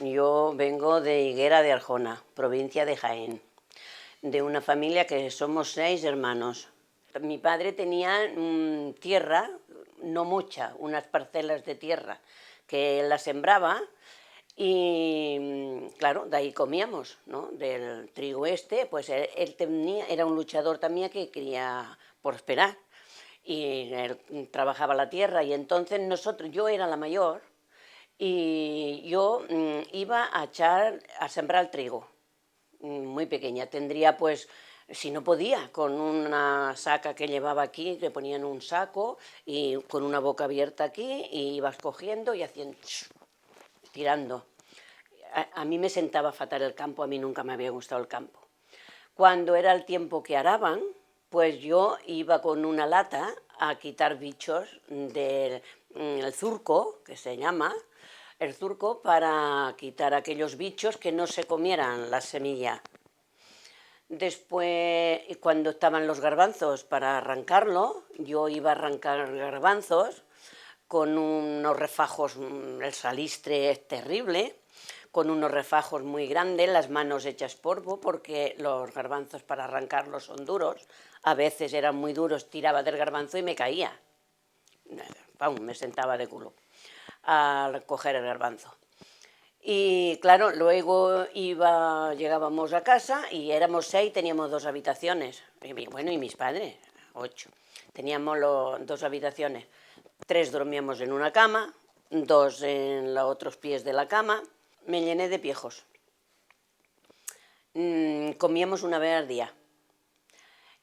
Yo vengo de Higuera de Arjona, provincia de Jaén, de una familia que somos 6 hermanos. Mi padre tenía tierra, no mucha, unas parcelas de tierra que él la sembraba y claro, de ahí comíamos, ¿no? Del trigo pues él tenía, era un luchador también que quería prosperar y él trabajaba la tierra y entonces yo era la mayor y yo iba a sembrar el trigo, muy pequeña, tendría pues, si no podía, con una saca que llevaba aquí, le ponían un saco y con una boca abierta aquí y ibas cogiendo y haciendo, tirando. A mí me sentaba fatal el campo, a mí nunca me había gustado el campo. Cuando era el tiempo que araban, pues yo iba con una lata a quitar bichos del zurco, que se llama, el zurco, para quitar aquellos bichos que no se comieran la semilla. Después, cuando estaban los garbanzos para arrancarlo, yo iba a arrancar garbanzos con unos refajos, el salistre es terrible, con unos refajos muy grandes, las manos hechas polvo, porque los garbanzos para arrancarlos son duros, a veces eran muy duros, tiraba del garbanzo y me caía, ¡pum!, me sentaba de culo al coger el garbanzo. Y claro, luego llegábamos a casa y éramos 6, teníamos 2 habitaciones. Bueno, y mis padres, 8. Teníamos 2 habitaciones. 3 dormíamos en una cama, 2 en los otros pies de la cama. Me llené de piejos. Comíamos una vez al día.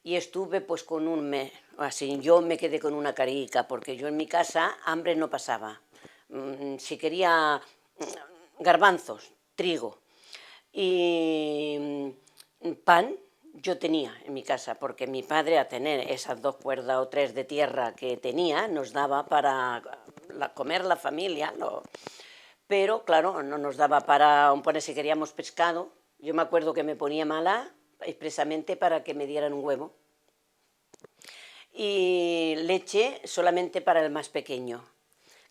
Y estuve pues con un mes, así, yo me quedé con una carica, porque yo en mi casa hambre no pasaba. Si quería garbanzos, trigo y pan, yo tenía en mi casa, porque mi padre, a tener esas 2 cuerdas o 3 de tierra que tenía, nos daba para comer la familia, pero claro, no nos daba para poner si queríamos pescado. Yo me acuerdo que me ponía mala expresamente para que me dieran un huevo. Y leche solamente para el más pequeño,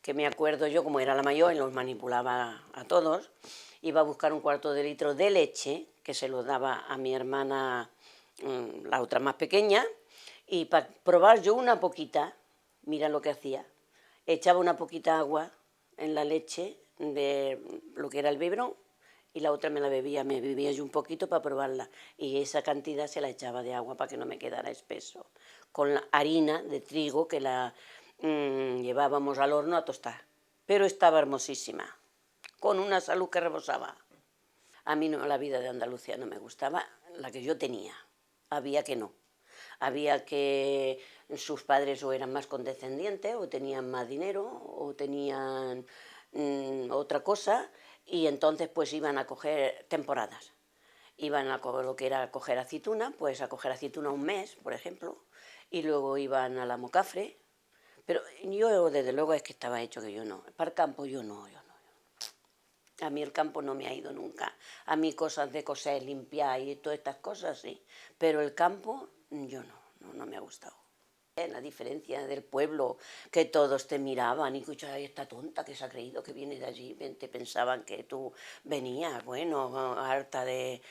que me acuerdo yo, como era la mayor y los manipulaba a todos, iba a buscar un cuarto de litro de leche, que se lo daba a mi hermana, la otra más pequeña, y para probar yo una poquita, mira lo que hacía, echaba una poquita agua en la leche de lo que era el biberón, y la otra me bebía yo un poquito para probarla, y esa cantidad se la echaba de agua para que no me quedara espeso, con la harina de trigo que la llevábamos al horno a tostar, pero estaba hermosísima, con una salud que rebosaba. A mí no, la vida de Andalucía no me gustaba, la que yo tenía, había que no. Había que sus padres o eran más condescendientes o tenían más dinero o tenían otra cosa y entonces pues iban a coger temporadas. Iban a lo que era a coger aceituna, pues a coger aceituna un mes, por ejemplo, y luego iban a la Mocafre, pero yo desde luego es que estaba hecho que yo no. Para el campo yo no. A mí el campo no me ha ido nunca. A mí cosas de coser, limpiar y todas estas cosas sí, pero el campo yo no me ha gustado. La diferencia del pueblo, que todos te miraban y escuchaban, esta tonta que se ha creído que viene de allí, te pensaban que tú venías, bueno, harta de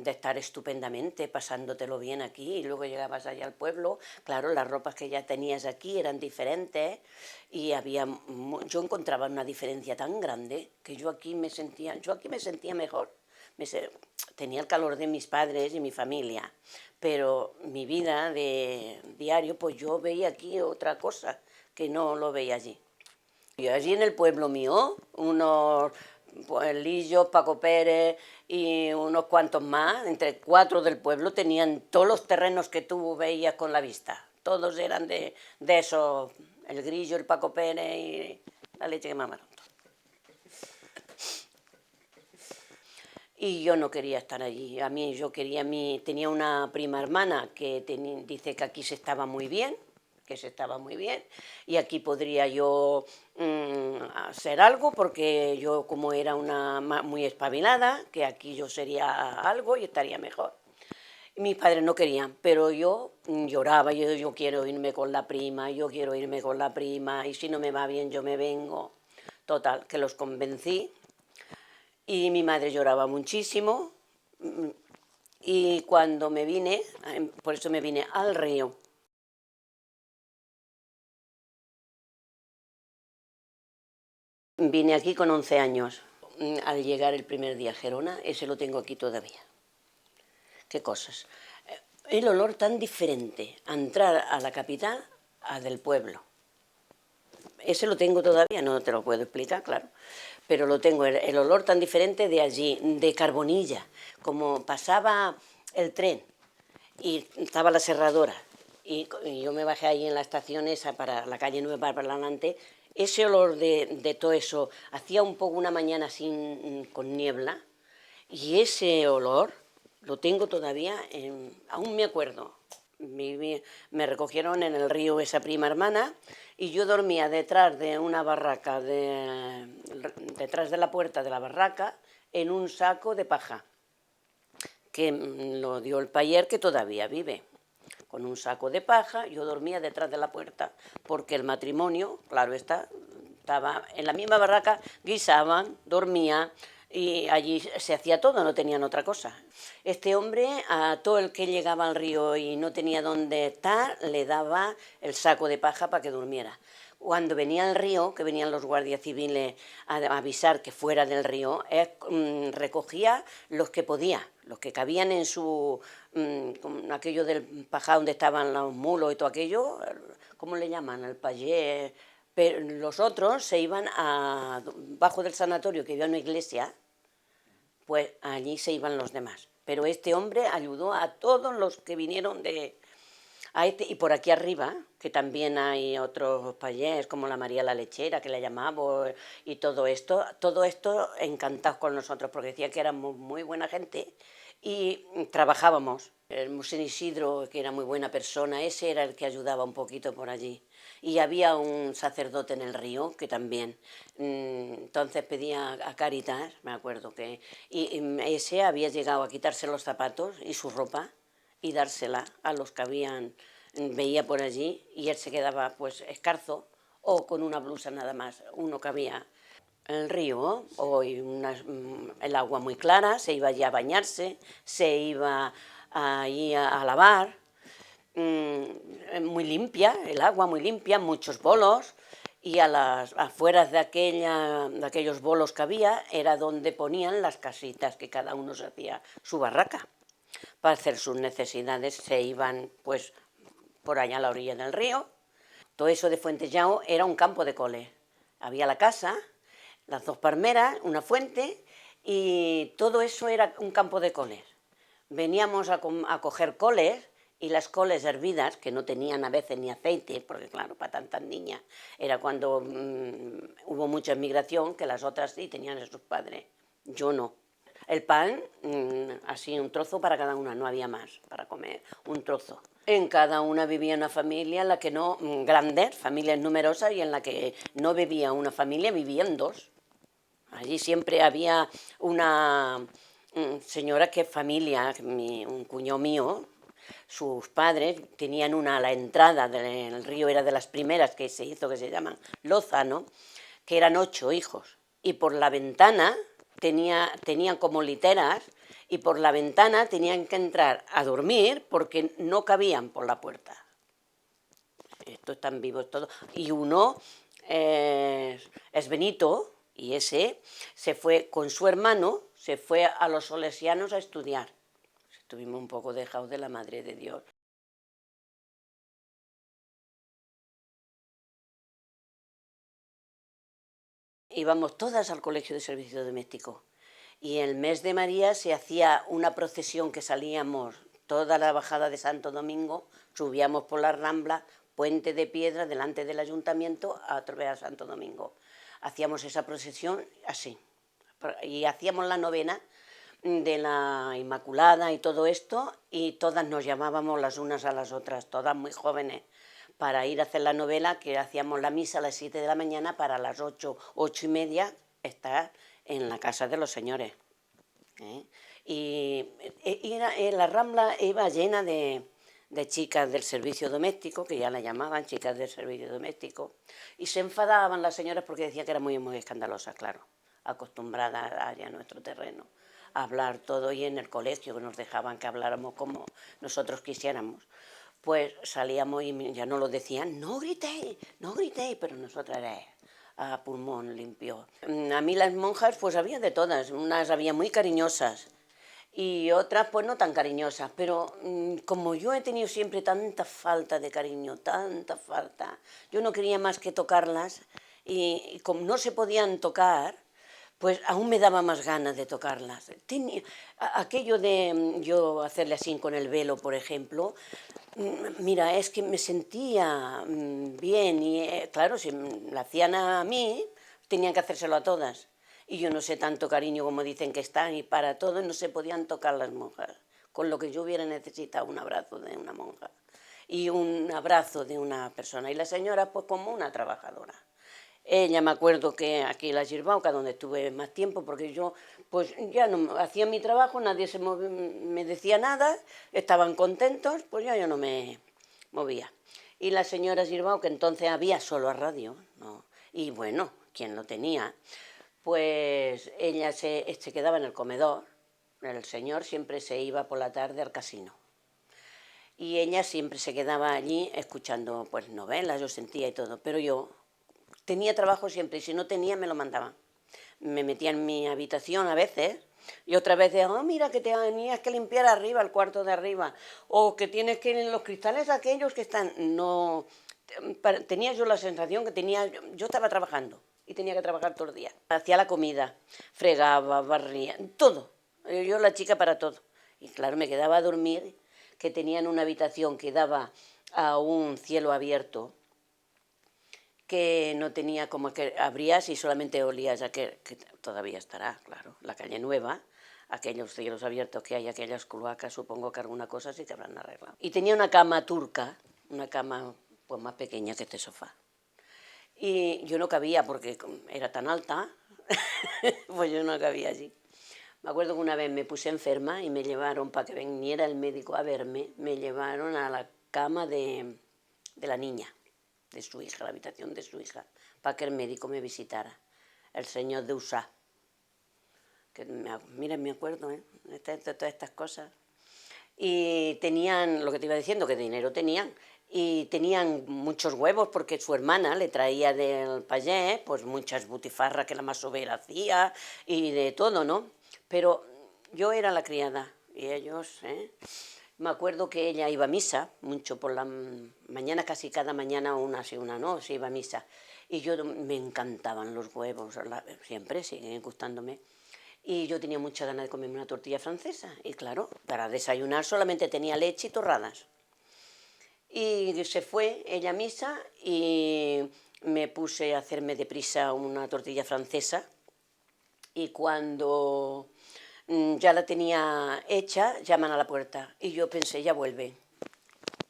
estar estupendamente, pasándotelo bien aquí, y luego llegabas allá al pueblo, claro, las ropas que ya tenías aquí eran diferentes, y yo encontraba una diferencia tan grande que yo aquí me sentía mejor. Tenía el calor de mis padres y mi familia, pero mi vida de diario, pues yo veía aquí otra cosa que no lo veía allí. Yo allí en el pueblo mío, unos pues, Lillo, Paco Pérez y unos cuantos más, entre 4 del pueblo, tenían todos los terrenos que tú veías con la vista. Todos eran de esos, el Grillo, el Paco Pérez y la leche que mamaron. Y yo no quería estar allí. Tenía una prima hermana que dice que aquí se estaba muy bien, y aquí podría yo hacer algo, porque yo como era una muy espabilada, que aquí yo sería algo y estaría mejor. Mis padres no querían, pero yo lloraba, yo quiero irme con la prima, y si no me va bien yo me vengo. Total, que los convencí. y mi madre lloraba muchísimo, y cuando me vine, por eso me vine al río. Vine aquí con 11 años. Al llegar el primer día a Gerona, ese lo tengo aquí todavía. ¿Qué cosas? El olor tan diferente a entrar a la capital a del pueblo. Ese lo tengo todavía, no te lo puedo explicar, claro, pero lo tengo, el olor tan diferente de allí, de Carbonilla, como pasaba el tren y estaba la serradora y yo me bajé ahí en la estación esa para la calle Nueva para adelante, ese olor de todo eso, hacía un poco una mañana sin, con niebla, y ese olor lo tengo todavía, aún me acuerdo. Me recogieron en el río esa prima hermana y yo dormía detrás de una barraca, detrás de la puerta de la barraca, en un saco de paja, que lo dio el payer que todavía vive. Con un saco de paja, yo dormía detrás de la puerta, porque el matrimonio, claro está, estaba en la misma barraca, guisaban, dormía, y allí se hacía todo, no tenían otra cosa. Este hombre, a todo el que llegaba al río y no tenía dónde estar, le daba el saco de paja para que durmiera. Cuando venía al río, que venían los guardias civiles a avisar que fuera del río, recogía los que podía, los que cabían en su, aquello del paja donde estaban los mulos y todo aquello, ¿cómo le llaman? El payé. Pero los otros se iban bajo del sanatorio, que había una iglesia, pues allí se iban los demás. Pero este hombre ayudó a todos los que vinieron y por aquí arriba, que también hay otros payés, como la María la Lechera, que la llamamos, y todo esto encantados con nosotros, porque decía que éramos muy buena gente y trabajábamos. El Musén Isidro, que era muy buena persona, ese era el que ayudaba un poquito por allí. Y había un sacerdote en el río que también, entonces pedía a Cáritas, me acuerdo que, y ese había llegado a quitarse los zapatos y su ropa y dársela a los que veía por allí, y él se quedaba pues escarzo o con una blusa nada más, uno que había. El río, el agua muy clara, se iba allí a bañarse, se iba allí a lavar, muy limpia, el agua muy limpia, muchos bolos, y a las afueras de aquellos bolos que había era donde ponían las casitas, que cada uno se hacía su barraca para hacer sus necesidades. Se iban pues por allá a la orilla del río. Todo eso de Fuentellao era un campo de coles. Había la casa, las dos palmeras, una fuente, y todo eso era un campo de coles. Veníamos a coger coles, y las coles hervidas, que no tenían a veces ni aceite, porque claro, para tantas niñas, era cuando hubo mucha inmigración, que las otras sí tenían a sus padres, yo no. El pan, así un trozo para cada una, no había más para comer, un trozo. En cada una vivía una familia, en la que no, grandes, familias numerosas, y en la que no vivía una familia, vivían dos. Allí siempre había una señora que familia, un cuñado mío, sus padres tenían una a la entrada del río, era de las primeras que se hizo, que se llaman Lozano, que eran 8 hijos. Y por la ventana tenían como literas, y por la ventana tenían que entrar a dormir porque no cabían por la puerta. Estos están vivos todos. Y uno es Benito, y ese se fue con su hermano, se fue a los Salesianos a estudiar. Estuvimos un poco dejados de la Madre de Dios. Íbamos todas al colegio de servicio doméstico, y el mes de María se hacía una procesión, que salíamos toda la bajada de Santo Domingo, subíamos por la Rambla, Puente de Piedra, delante del ayuntamiento, a través de Santo Domingo. Hacíamos esa procesión así, y hacíamos la novena de la Inmaculada y todo esto, y todas nos llamábamos las unas a las otras, todas muy jóvenes, para ir a hacer la novela, que hacíamos la misa a las 7 de la mañana, para las 8, 8:30 estar en la casa de los señores. Y la Rambla iba llena de chicas del servicio doméstico, que ya la llamaban chicas del servicio doméstico, y se enfadaban las señoras porque decían que era muy, muy escandalosa, claro. acostumbrada allá a nuestro terreno, a hablar todo, y en el colegio que nos dejaban que habláramos como nosotros quisiéramos. Pues salíamos y ya nos lo decían, no gritéis, pero nosotras era a pulmón limpio. A mí las monjas pues había de todas, unas había muy cariñosas y otras pues no tan cariñosas, pero como yo he tenido siempre tanta falta de cariño, tanta falta, yo no quería más que tocarlas y como no se podían tocar, pues aún me daba más ganas de tocarlas. Aquello de yo hacerle así con el velo, por ejemplo, mira, es que me sentía bien y claro, si la hacían a mí, tenían que hacérselo a todas. Y yo no sé tanto cariño como dicen que están y para todo no se podían tocar las monjas. Con lo que yo hubiera necesitado un abrazo de una monja y un abrazo de una persona. Y la señora pues como una trabajadora. Ella me acuerdo que aquí en la Girbauca, donde estuve más tiempo, porque yo pues ya no hacía mi trabajo, nadie me decía nada, estaban contentos, pues ya yo no me movía. Y la señora Girbau, que entonces había solo a radio, ¿no? Y bueno, quien lo tenía, pues ella se quedaba en el comedor, el señor siempre se iba por la tarde al casino. Y ella siempre se quedaba allí escuchando pues novelas, yo sentía y todo, pero yo tenía trabajo siempre y si no tenía me lo mandaban. Me metía en mi habitación a veces y otra vez decía, oh, mira que tenías que limpiar arriba, el cuarto de arriba, o que tienes que ir en los cristales aquellos que están... No, tenía yo la sensación que yo estaba trabajando y tenía que trabajar todo el día. Hacía la comida, fregaba, barría, todo. Yo la chica para todo. Y claro, me quedaba a dormir, que tenían una habitación que daba a un cielo abierto, que no tenía como que abrías y solamente olías, ya que todavía estará, claro, la calle Nueva, aquellos cielos abiertos que hay, aquellas cloacas, supongo que alguna cosa sí que habrán arreglado. Y tenía una cama turca, una cama pues más pequeña que este sofá. Y yo no cabía porque era tan alta, pues yo no cabía allí. Me acuerdo que una vez me puse enferma y me llevaron, para que viniera el médico a verme, me llevaron a la cama de la niña, de su hija, la habitación de su hija, para que el médico me visitara, el señor de Usá. Que miren, me acuerdo, de todas estas cosas. Y tenían, lo que te iba diciendo, que dinero tenían, y tenían muchos huevos porque su hermana le traía del payés, pues muchas butifarras que la masovera hacía y de todo, ¿no? Pero yo era la criada y ellos, Me acuerdo que ella iba a misa, mucho por la mañana, casi cada mañana una sí, una no, se iba a misa. Y yo me encantaban los huevos, siempre siguen gustándome. Y yo tenía mucha ganas de comerme una tortilla francesa. Y claro, para desayunar solamente tenía leche y torradas. Y se fue ella a misa y me puse a hacerme deprisa una tortilla francesa. Y cuando ya la tenía hecha, llaman a la puerta. Y yo pensé, ya vuelve.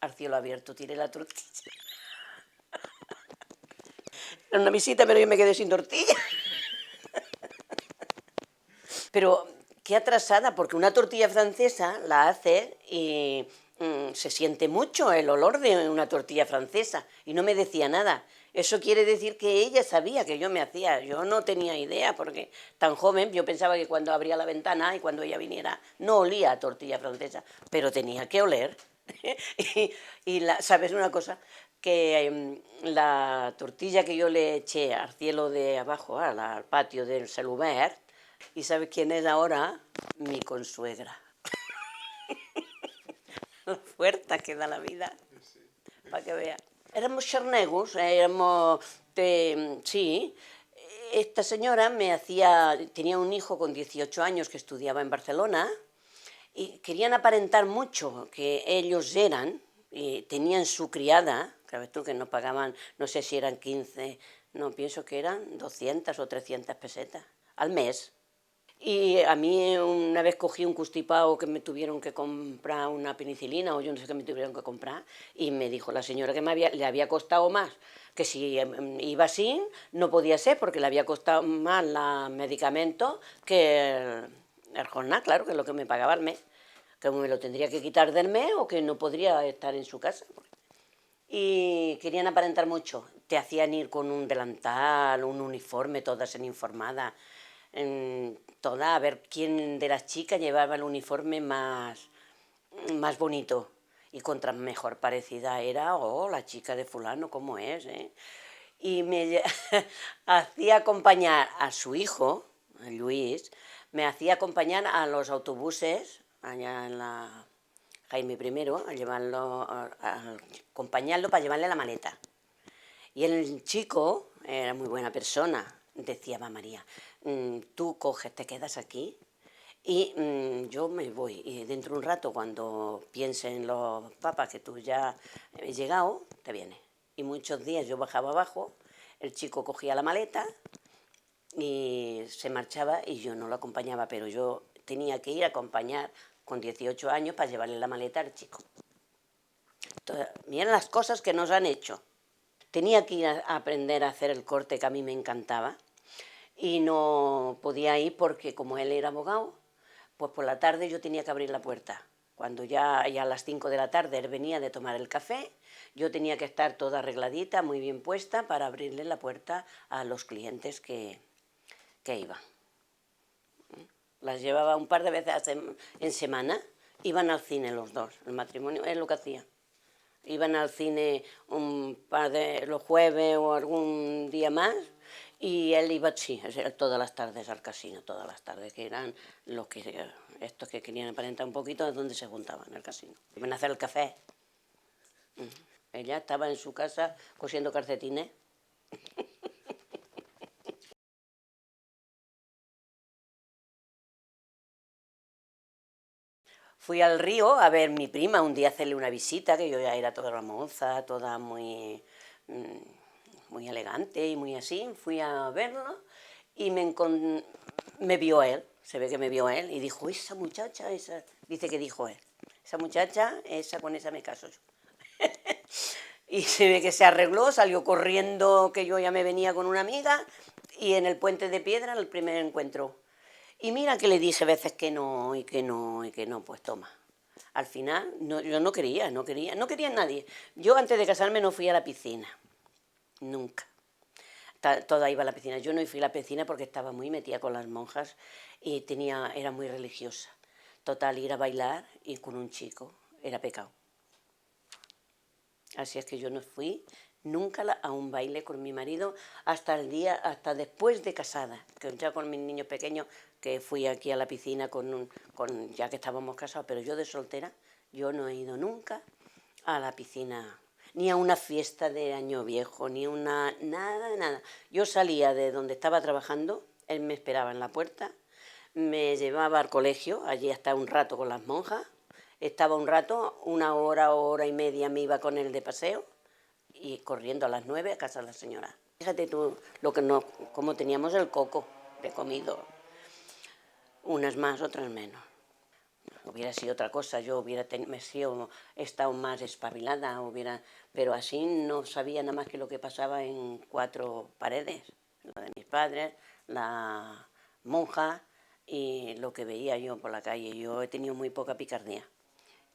Al cielo abierto, tiré la tortilla. Era una visita, pero yo me quedé sin tortilla. Pero qué atrasada, porque una tortilla francesa la hace y se siente mucho el olor de una tortilla francesa. Y no me decía nada. Eso quiere decir que ella sabía que yo me hacía. Yo no tenía idea, porque tan joven, yo pensaba que cuando abría la ventana y cuando ella viniera, no olía a tortilla francesa, pero tenía que oler. ¿Sabes una cosa? Que la tortilla que yo le eché al cielo de abajo, al patio del Celubert, ¿y sabes quién es ahora? Mi consuegra. Lo fuerte que da la vida, para que veas. Éramos xarnegos, sí. Esta señora tenía un hijo con 18 años que estudiaba en Barcelona y querían aparentar mucho que ellos eran, y tenían su criada, sabes tú, que no pagaban, no sé si eran 15, no, pienso que eran 200 o 300 pesetas al mes. Y a mí una vez cogí un constipado que me tuvieron que comprar una penicilina o yo no sé qué me tuvieron que comprar y me dijo la señora que le había costado más, que si iba así no podía ser porque le había costado más el medicamento que el jornal, claro, que es lo que me pagaba al mes, que me lo tendría que quitar del mes o que no podría estar en su casa. Y querían aparentar mucho, te hacían ir con un delantal, un uniforme, todas en informada. toda, a ver quién de las chicas llevaba el uniforme más bonito. Y contra mejor parecida era, oh, la chica de fulano, ¿cómo es? Y me hacía acompañar a su hijo, a Luis, me hacía acompañar a los autobuses, allá en la Jaime I, a llevarlo, a acompañarlo para llevarle la maleta. Y el chico era muy buena persona, decía, va María, tú coges, te quedas aquí y yo me voy. Y dentro de un rato, cuando piensen los papas que tú ya has llegado, te vienes. Y muchos días yo bajaba abajo, el chico cogía la maleta y se marchaba y yo no lo acompañaba, pero yo tenía que ir a acompañar con 18 años para llevarle la maleta al chico. Entonces, miren las cosas que nos han hecho. Tenía que ir a aprender a hacer el corte que a mí me encantaba y no podía ir porque como él era abogado, pues por la tarde yo tenía que abrir la puerta. Cuando ya a las 5 de la tarde él venía de tomar el café, yo tenía que estar toda arregladita, muy bien puesta, para abrirle la puerta a los clientes que iban. Las llevaba un par de veces en semana, iban al cine los dos, el matrimonio es lo que hacía. Iban al cine un par de los jueves o algún día más y él iba, sí, todas las tardes al casino, todas las tardes, que eran los que, estos que querían aparentar un poquito, es donde se juntaban, en el casino. Iban a hacer el café. Ella estaba en su casa cosiendo calcetines. Fui al río a ver a mi prima, un día hacerle una visita, que yo ya era toda la moza, toda muy, muy elegante y muy así. Fui a verlo y me vio él, se ve que me vio él, y dijo, esa muchacha, esa, dice que dijo él, esa muchacha, esa con esa me caso yo. Y se ve que se arregló, salió corriendo, que yo ya me venía con una amiga, y en el Puente de Piedra, el primer encuentro. Y mira que le dije veces que no, y que no, y que no, pues toma. Al final, no, yo no quería nadie. Yo antes de casarme no fui a la piscina, nunca. Toda iba a la piscina. Yo no fui a la piscina porque estaba muy metida con las monjas y era muy religiosa. Total, ir a bailar y con un chico era pecado. Así es que yo no fui nunca a un baile con mi marido hasta después de casada, que ya con mis niños pequeños, que fui aquí a la piscina ya que estábamos casados, pero yo de soltera, yo no he ido nunca a la piscina, ni a una fiesta de Año Viejo, nada. Yo salía de donde estaba trabajando, él me esperaba en la puerta, me llevaba al colegio, allí hasta un rato con las monjas, estaba un rato, una hora y media me iba con él de paseo y corriendo a las 9 a casa de la señora. Fíjate tú cómo teníamos el coco de comido, unas más, otras menos. Hubiera sido otra cosa, yo hubiera estado más espabilada, pero así no sabía nada más que lo que pasaba en 4 paredes, lo de mis padres, la monja y lo que veía yo por la calle. Yo he tenido muy poca picardía.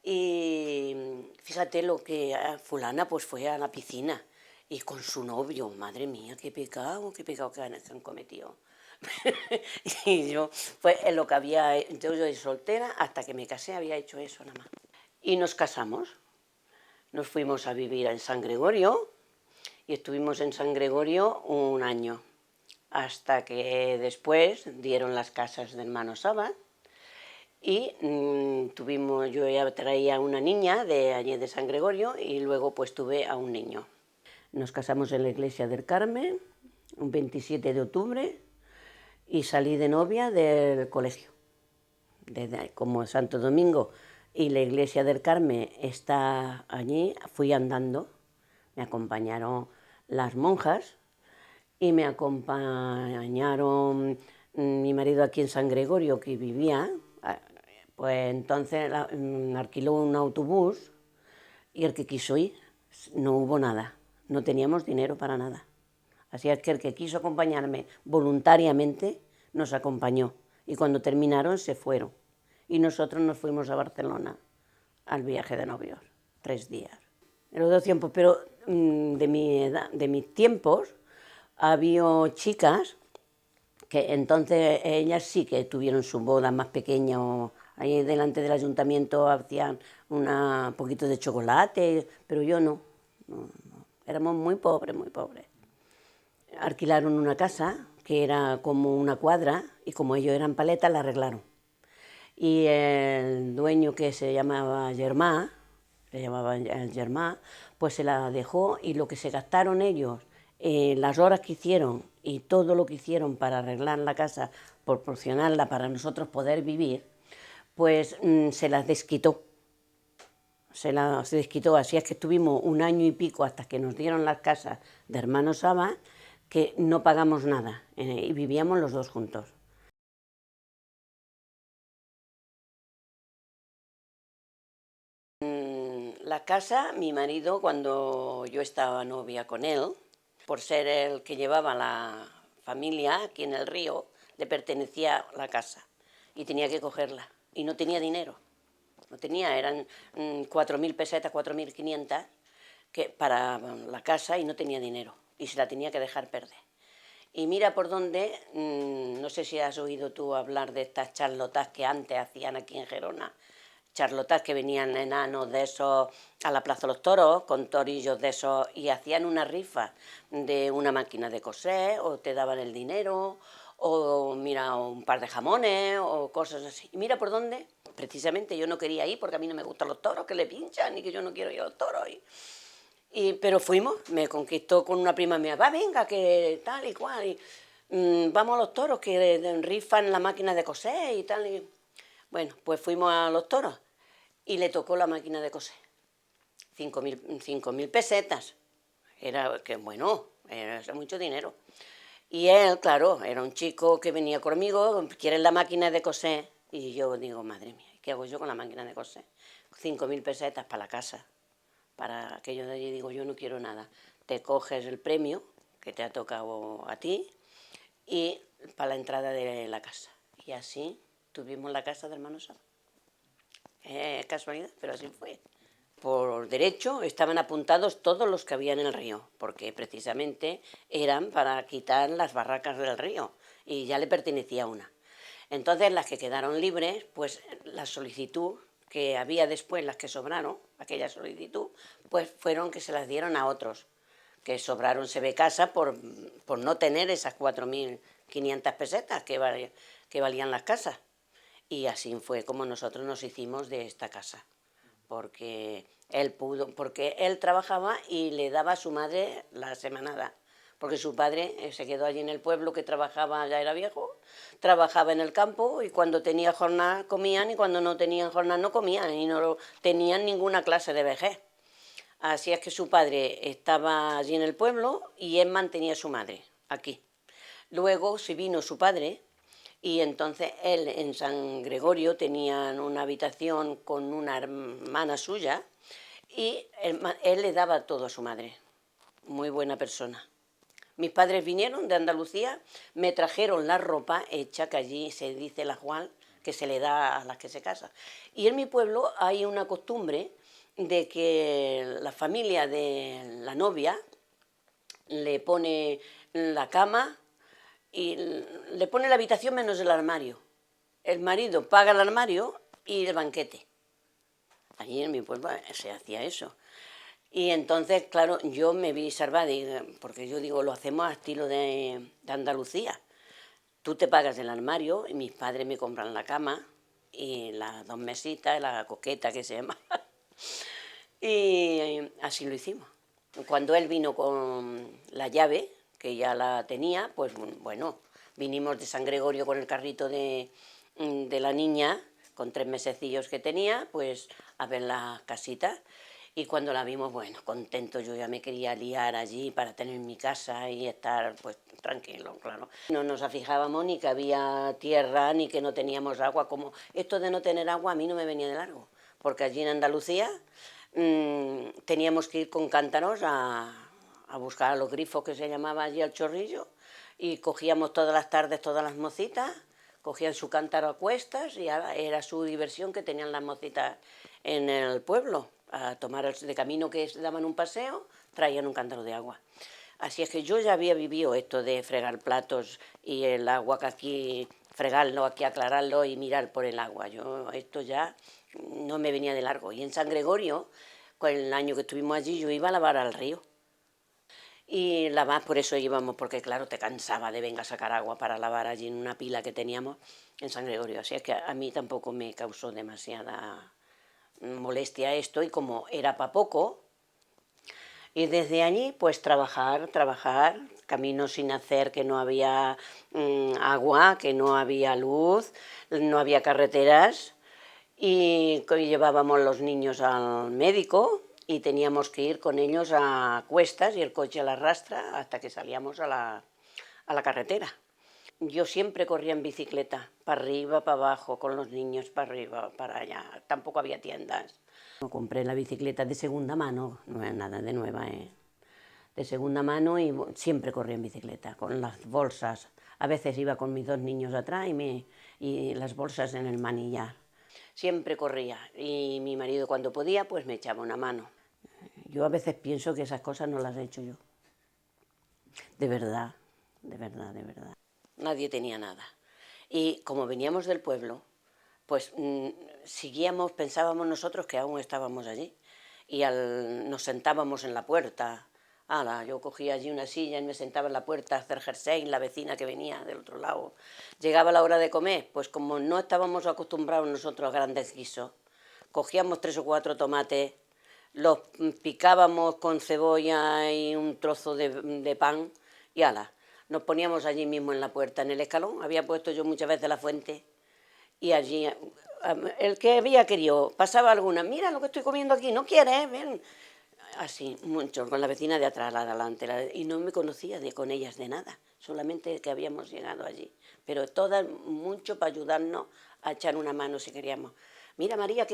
Y fíjate lo que fulana pues fue a la piscina y con su novio, madre mía, qué pecado que han cometido. Y yo, pues en lo que yo de soltera, hasta que me casé había hecho eso nada más. Y nos casamos, nos fuimos a vivir en San Gregorio y estuvimos en San Gregorio un año, hasta que después dieron las casas de hermano Saba. Y yo ya traía una niña de allí de San Gregorio y luego pues tuve a un niño. Nos casamos en la iglesia del Carmen, un 27 de octubre, y salí de novia del colegio. Como Santo Domingo y la iglesia del Carmen está allí, fui andando, me acompañaron las monjas y me acompañaron mi marido aquí en San Gregorio, que vivía. Pues entonces alquiló un autobús y el que quiso ir, no hubo nada, no teníamos dinero para nada. Así es que el que quiso acompañarme voluntariamente nos acompañó y cuando terminaron se fueron. Y nosotros nos fuimos a Barcelona al viaje de novios, 3 días. En los 2 tiempos, pero de mi edad, de mis tiempos, había chicas que entonces ellas sí que tuvieron su boda más pequeña, o ahí delante del ayuntamiento hacían un poquito de chocolate, pero yo no, éramos muy pobres, muy pobres. Alquilaron una casa que era como una cuadra y como ellos eran paletas la arreglaron. Y el dueño, que se llamaba Germà, pues se la dejó, y lo que se gastaron ellos, las horas que hicieron y todo lo que hicieron para arreglar la casa, proporcionarla para nosotros poder vivir, pues se las desquitó. Se desquitó, así es que estuvimos un año y pico hasta que nos dieron las casas de hermanos Saba, que no pagamos nada, y vivíamos los dos juntos. La casa, mi marido, cuando yo estaba novia con él, por ser el que llevaba la familia aquí en el río, le pertenecía la casa y tenía que cogerla, y no tenía dinero. No tenía, eran 4.000 pesetas, 4.500 para la casa, y no tenía dinero, y se la tenía que dejar perder. Y mira por dónde, no sé si has oído tú hablar de estas charlotas que antes hacían aquí en Gerona, charlotas que venían enanos de esos a la Plaza de los Toros, con torillos de esos, y hacían una rifa de una máquina de coser, o te daban el dinero, o mira, un par de jamones, o cosas así. Y mira por dónde, precisamente yo no quería ir, porque a mí no me gustan los toros, que le pinchan, y que yo no quiero ir a los toros. Pero fuimos, me conquistó con una prima mía, va, venga, que tal y cual, y vamos a los toros, que rifan la máquina de coser y tal. Y, bueno, pues fuimos a los toros y le tocó la máquina de coser. 5.000 pesetas. Era que bueno, era mucho dinero. Y él, claro, era un chico que venía conmigo, quiere la máquina de coser. Y yo digo, madre mía, ¿qué hago yo con la máquina de coser? 5.000 pesetas para la casa. Para aquello de allí, digo, yo no quiero nada. Te coges el premio que te ha tocado a ti y para la entrada de la casa. Y así tuvimos la casa de hermanos Saba. Casualidad, pero así fue. Por derecho estaban apuntados todos los que había en el río, porque precisamente eran para quitar las barracas del río, y ya le pertenecía una. Entonces las que quedaron libres, pues la solicitud que había después, las que sobraron, aquella solicitud, pues fueron que se las dieron a otros, que sobraron se ve casa por no tener esas 4.500 pesetas que valían las casas. Y así fue como nosotros nos hicimos de esta casa, porque él trabajaba y le daba a su madre la semanada, porque su padre se quedó allí en el pueblo, que trabajaba, ya era viejo, trabajaba en el campo, y cuando tenía jornada comían, y cuando no tenían jornada no comían, y no tenían ninguna clase de vejez. Así es que su padre estaba allí en el pueblo y él mantenía a su madre aquí. Luego se vino su padre, y entonces él en San Gregorio tenían una habitación con una hermana suya, y él le daba todo a su madre. Muy buena persona. Mis padres vinieron de Andalucía, me trajeron la ropa hecha, que allí se dice la Juan, que se le da a las que se casan. Y en mi pueblo hay una costumbre de que la familia de la novia le pone la cama y le pone la habitación menos el armario. El marido paga el armario y el banquete. Allí en mi pueblo se hacía eso. Y entonces, claro, yo me vi salvada, porque yo digo, lo hacemos a estilo de Andalucía. Tú te pagas el armario y mis padres me compran la cama y las dos mesitas, la coqueta que se llama. Y así lo hicimos. Cuando él vino con la llave, que ya la tenía, pues bueno, vinimos de San Gregorio con el carrito de la niña, con 3 mesecillos que tenía, pues a ver la casita. Y cuando la vimos, bueno, contento, yo ya me quería liar allí para tener mi casa y estar pues tranquilo, claro. No nos afijábamos ni que había tierra, ni que no teníamos agua. Como esto de no tener agua a mí no me venía de largo, porque allí en Andalucía teníamos que ir con cántaros a buscar a los grifos, que se llamaba allí al chorrillo, y cogíamos todas las tardes todas las mocitas, cogían su cántaro a cuestas, y era su diversión que tenían las mocitas en el pueblo. A tomar de camino, que daban un paseo, traían un cántaro de agua. Así es que yo ya había vivido esto de fregar platos y el agua que aquí, fregarlo, aquí aclararlo y mirar por el agua. Yo esto ya no me venía de largo. Y en San Gregorio, con el año que estuvimos allí, yo iba a lavar al río. Y lavar, por eso íbamos, porque claro, te cansaba de venga a sacar agua para lavar allí en una pila que teníamos en San Gregorio. Así es que a mí tampoco me causó demasiada molestia esto, y como era para poco, y desde allí pues trabajar, caminos sin hacer, que no había agua, que no había luz, no había carreteras, y llevábamos los niños al médico y teníamos que ir con ellos a cuestas y el coche a la rastra hasta que salíamos a la carretera. Yo siempre corría en bicicleta, para arriba, para abajo, con los niños, para arriba, para allá. Tampoco había tiendas. No compré la bicicleta de segunda mano, no es nada de nueva, de segunda mano, y siempre corría en bicicleta, con las bolsas. A veces iba con mis dos niños atrás y las bolsas en el manillar. Siempre corría, y mi marido cuando podía pues me echaba una mano. Yo a veces pienso que esas cosas no las he hecho yo. De verdad, de verdad, de verdad. Nadie tenía nada. Y como veníamos del pueblo, pues seguíamos, pensábamos nosotros que aún estábamos allí. Y nos sentábamos en la puerta. Yo cogía allí una silla y me sentaba en la puerta a hacer jersey, la vecina que venía del otro lado. Llegaba la hora de comer, pues como no estábamos acostumbrados nosotros a grandes guisos, cogíamos 3 o 4 tomates, los picábamos con cebolla y un trozo de pan y nos poníamos allí mismo en la puerta, en el escalón. Había puesto yo muchas veces la fuente y allí el que había querido pasaba alguna, mira lo que estoy comiendo aquí, ¿no quieres? Ven. Así, mucho, con la vecina de atrás, la de adelante, y no me conocía con ellas de nada, solamente que habíamos llegado allí, pero todas mucho para ayudarnos a echar una mano si queríamos. Mira María,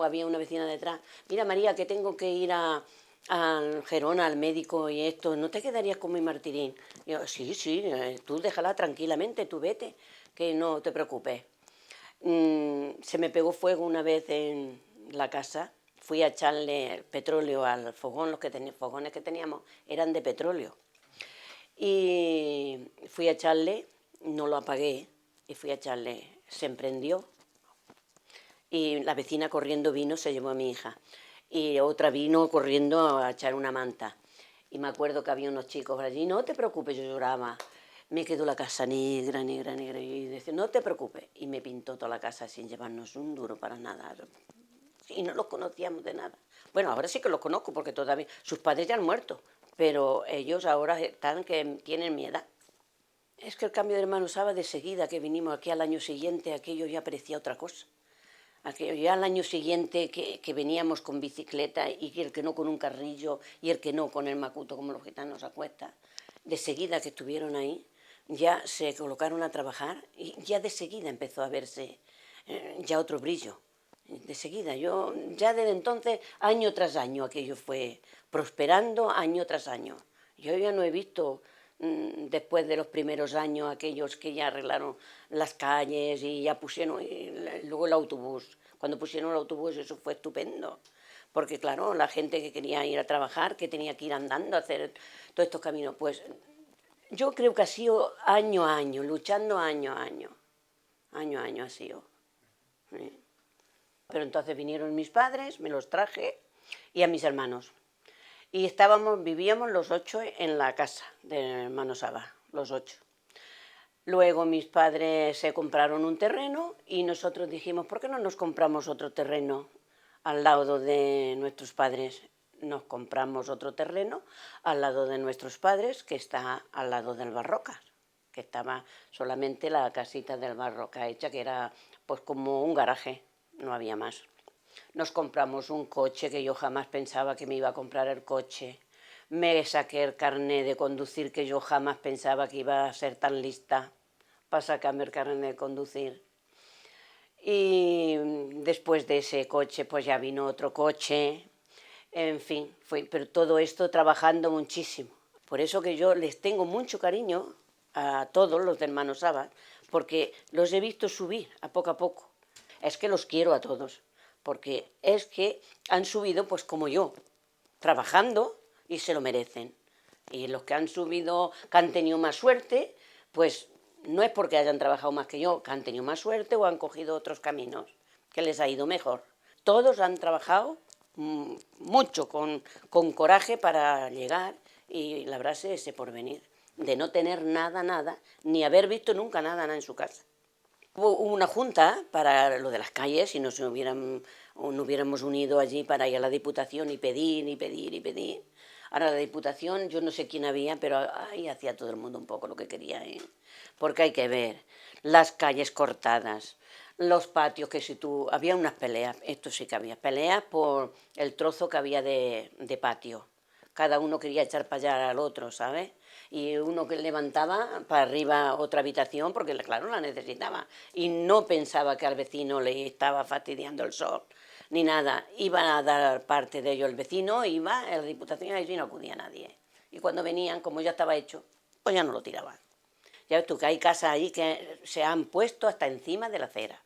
había una vecina detrás, mira María, que tengo que ir a Gerona, al médico y esto, ¿no te quedarías con mi Martirín? Y yo, sí, sí, tú déjala tranquilamente, tú vete, que no te preocupes. Se me pegó fuego una vez en la casa, fui a echarle petróleo al fogón, fogones que teníamos eran de petróleo. Y fui a echarle, no lo apagué, y fui a echarle, se emprendió. Y la vecina corriendo vino, se llevó a mi hija. Y otra vino corriendo a echar una manta. Y me acuerdo que había unos chicos allí, no te preocupes, yo lloraba. Me quedó la casa negra, negra, negra, y decía, no te preocupes. Y me pintó toda la casa sin llevarnos un duro para nada. Y no los conocíamos de nada. Bueno, ahora sí que los conozco porque todavía sus padres ya han muerto, pero ellos ahora están que tienen mi edad. Es que el cambio de hermano Saba, de seguida que vinimos aquí al año siguiente, aquello ya parecía otra cosa. Aquello ya al año siguiente que veníamos con bicicleta y el que no con un carrillo y el que no con el macuto como los gitanos a cuesta, de seguida que estuvieron ahí, ya se colocaron a trabajar y ya de seguida empezó a verse ya otro brillo. De seguida, yo ya desde entonces, año tras año, aquello fue prosperando año tras año. Yo ya no he visto, después de los primeros años, aquellos que ya arreglaron las calles y ya pusieron, y luego el autobús. Cuando pusieron el autobús eso fue estupendo, porque claro, la gente que quería ir a trabajar, que tenía que ir andando a hacer todos estos caminos, pues yo creo que ha sido año a año, luchando año a año ha sido. ¿Sí? Pero entonces vinieron mis padres, me los traje, y a mis hermanos. Y vivíamos los 8 en la casa del hermano Saba, los 8. Luego mis padres se compraron un terreno y nosotros dijimos, ¿por qué no nos compramos otro terreno al lado de nuestros padres? Nos compramos otro terreno al lado de nuestros padres, que está al lado del Barrocas, que estaba solamente la casita del Barrocas hecha, que era pues como un garaje, no había más. Nos compramos un coche, que yo jamás pensaba que me iba a comprar el coche. Me saqué el carnet de conducir, que yo jamás pensaba que iba a ser tan lista para sacarme el carnet de conducir. Y después de ese coche pues ya vino otro coche, en fin, pero todo esto trabajando muchísimo. Por eso que yo les tengo mucho cariño a todos los de hermanos Sabas, porque los he visto subir a poco. Es que los quiero a todos, porque es que han subido pues como yo, trabajando, y se lo merecen. Y los que han subido, que han tenido más suerte, pues no es porque hayan trabajado más que yo, que han tenido más suerte o han cogido otros caminos, que les ha ido mejor. Todos han trabajado mucho, con coraje para llegar y labrarse ese porvenir, de no tener nada, nada, ni haber visto nunca nada, nada en su casa. Hubo una junta para lo de las calles y no hubiéramos unido allí para ir a la Diputación y pedir, y pedir, y pedir. Ahora la Diputación, yo no sé quién había, pero ahí hacía todo el mundo un poco lo que quería, ¿eh? Porque hay que ver las calles cortadas, los patios, que si tú... Había unas peleas, esto sí que había, peleas por el trozo que había de patio. Cada uno quería echar para allá al otro, ¿sabes? Y uno que levantaba para arriba otra habitación, porque claro, la necesitaba. Y no pensaba que al vecino le estaba fastidiando el sol, ni nada. Iba a dar parte de ello el vecino, iba a la Diputación y allí no acudía nadie. Y cuando venían, como ya estaba hecho, pues ya no lo tiraban. Ya ves tú que hay casas ahí que se han puesto hasta encima de la acera.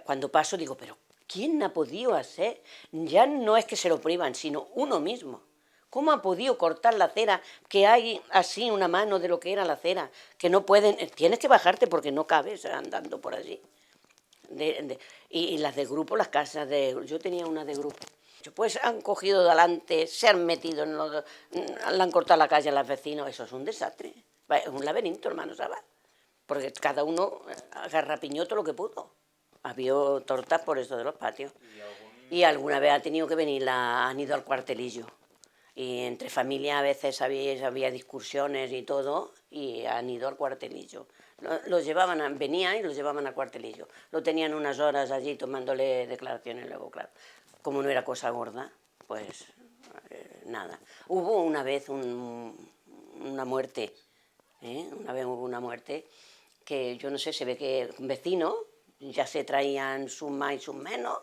Cuando paso digo, pero ¿quién ha podido hacer? Ya no es que se lo prohíban, sino uno mismo. ¿Cómo ha podido cortar la acera? Que hay así una mano de lo que era la acera, que no pueden, tienes que bajarte porque no cabes andando por allí. Y las de grupo, las casas de... Yo tenía una de grupo. Pues han cogido de adelante, se han metido en los... Le han cortado la calle a los vecinos, eso es un desastre. Es un laberinto, hermano, ¿sabes? Porque cada uno agarrapiñó todo lo que pudo. Había tortas por eso de los patios. Y alguna vez ha tenido que venir, han ido al cuartelillo. Y entre familia a veces había discusiones y todo, y han ido al cuartelillo. Los llevaban, venían y los llevaban al cuartelillo. Lo tenían unas horas allí tomándole declaraciones, luego, claro, como no era cosa gorda, pues nada. Hubo una vez una muerte, una vez hubo una muerte, que yo no sé, se ve que un vecino ya se traían sus más y sus menos,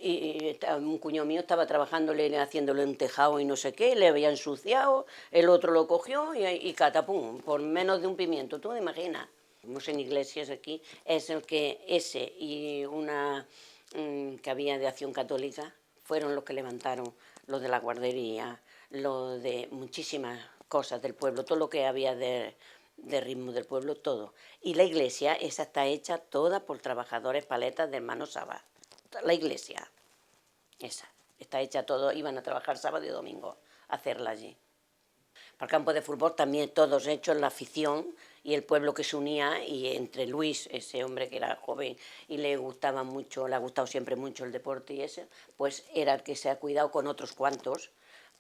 y un cuñado mío estaba trabajándole, haciéndole un tejado y no sé qué, le había ensuciado, el otro lo cogió y catapum, por menos de un pimiento, tú te imaginas. Vamos en iglesias aquí, es el que ese y una que había de Acción Católica fueron los que levantaron lo de la guardería, lo de muchísimas cosas del pueblo, todo lo que había de ritmo del pueblo, todo. Y la iglesia, esa está hecha toda por trabajadores paletas de hermano Sabas. La iglesia, esa, está hecha todo, iban a trabajar sábado y domingo a hacerla allí. Para el campo de fútbol también todos hechos, la afición y el pueblo que se unía, y entre Luis, ese hombre que era joven y le gustaba mucho, le ha gustado siempre mucho el deporte y ese, pues era el que se ha cuidado con otros cuantos,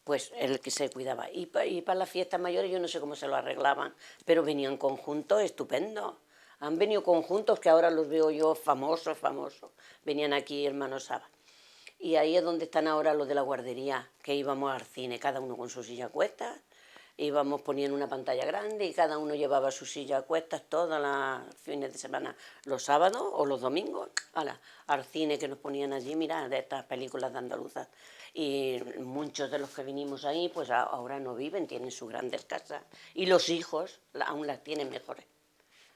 pues el que se cuidaba. Y para las fiestas mayores yo no sé cómo se lo arreglaban, pero venían conjuntos estupendos. Han venido conjuntos que ahora los veo yo famosos, famosos. Venían aquí hermanos Saba. Y ahí es donde están ahora los de la guardería, que íbamos al cine, cada uno con su silla a cuestas, íbamos poniendo una pantalla grande y cada uno llevaba su silla a cuestas todos los fines de semana, los sábados o los domingos, al cine que nos ponían allí, mira, de estas películas de andaluzas. Y muchos de los que vinimos ahí, pues ahora no viven, tienen sus grandes casas. Y los hijos aún las tienen mejores.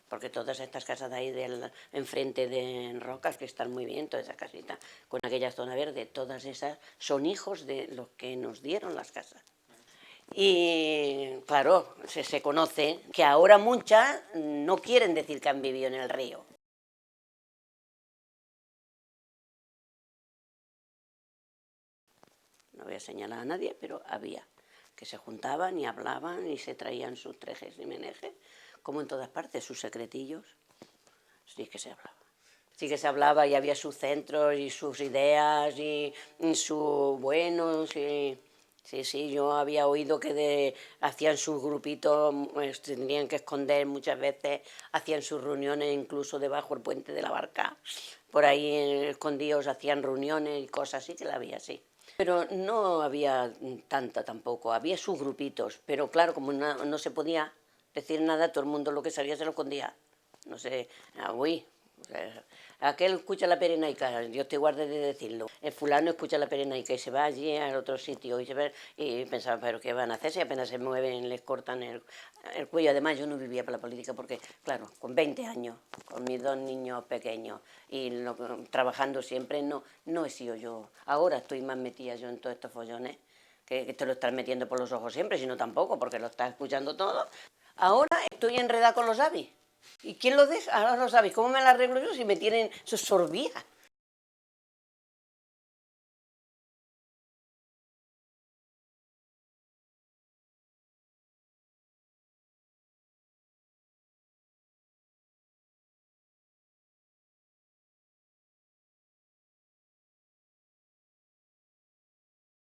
Porque todas estas casas de ahí enfrente de Rocas, que están muy bien, todas esas casitas, con aquella zona verde, todas esas son hijos de los que nos dieron las casas. Y claro, se conoce que ahora muchas no quieren decir que han vivido en el río. No voy a señalar a nadie, pero había que se juntaban y hablaban y se traían sus trejes y menejes, como en todas partes, sus secretillos. Sí que se hablaba. Sí que se hablaba y había sus centros y sus ideas y sus buenos. Sí, yo había oído que hacían sus grupitos, pues, tendrían que esconder muchas veces, hacían sus reuniones incluso debajo del puente de la barca. Por ahí escondidos hacían reuniones y cosas así, que la había así. Pero no había tanta tampoco, había sus grupitos, pero claro, como no se podía decir nada, todo el mundo lo que sabía se lo escondía. No sé, uy, aquel escucha la perenaica, Dios te guarde de decirlo. El fulano escucha la perenaica y se va allí al otro sitio y pensaba, pero ¿qué van a hacer si apenas se mueven, les cortan el cuello? Además, yo no vivía para la política porque, claro, con 20 años, con mis dos niños pequeños y trabajando siempre, no he sido yo. Ahora estoy más metida yo en todos estos follones, que te lo estás metiendo por los ojos siempre, sino tampoco, porque lo estás escuchando todo. Ahora estoy enredada con los avis. ¿Y quién los deja? Ahora los avis, ¿cómo me la arreglo yo si me tienen esos sorbías?